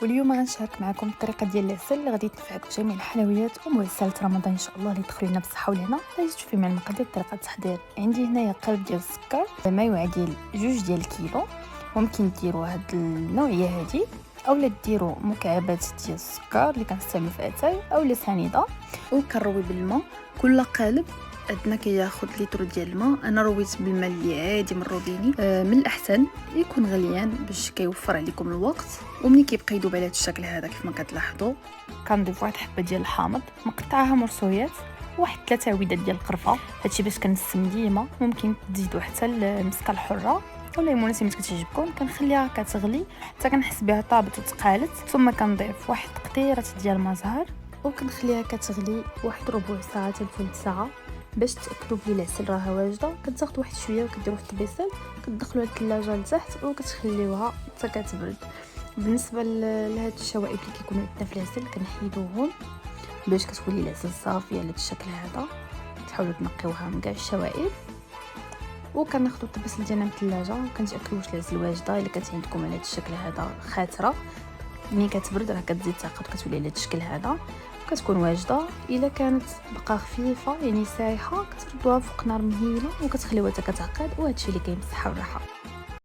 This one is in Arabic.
واليوم غنشارك معكم الطريقه ديال العسل اللي غادي تنفعك في جميع الحلويات ومعسلات رمضان ان شاء الله اللي يدخلوا لنا بالصحه والهنا. غادي تشوفي مع المقادير طريقه التحضير. عندي هنايا قالب ديال السكر ما يعادل 2 كيلو. ممكن ديروا هاد النوعيه هادي اولا ديروا مكعبات ديال السكر اللي كنستعملوا في اتاي اولا سنيده، وكنروي بالماء. كل قالب عندنا كياخذ لتر ديال الماء. انا رويت بالماء اللي عادي من الروبيني. من الاحسن يكون غليان باش كيوفر عليكم الوقت. وملي كيبقى يذوب على هذا الشكل هذا كيف ما كتلاحظوا كنضيف واحد حبه ديال الحامض مقطعها مرصويات، واحد 3 عويدات ديال القرفه. هادشي باش كنسم ديما. ممكن تزيدوا حتى المسكه الحره ولا المناسبه اللي كتعجبكم. كنخليها كتغلي حتى كنحس بها طابت وتقالت، ثم كنضيف واحد تقطيره ديال المزهر وكنخليها كتغلي واحد ربع ساعه حتى ثلث ساعه باش تاكدوا بلي العسل راها واجده. كتاخذوا واحد شويه وكديروه في الطبيسل، كتدخلوها للثلاجه لتحت وكتخليوها حتى كتبرد. بالنسبه لهاد الشوائب اللي كيكونوا عندنا في العسل كنحيدوهم باش كتولي العسل صافي على هذا الشكل هذا. تحاولوا تنقيوها من كاع الشوائب وكناخذوا الطبيسل ديالنا من الثلاجه. كنتاكدوا واش العسل واجده. الا كانت عندكم على هذا الشكل هذا خاتره، ملي كتبرد راه كتزيد تعقد كتولي على هذا الشكل هذا كتكون واجده. الا كانت بقى خفيفه يعني سايحه كتردوها فوق نار مهيله وكتخليوها حتى كتعقد. وهادشي اللي كاين بالصحه والراحه.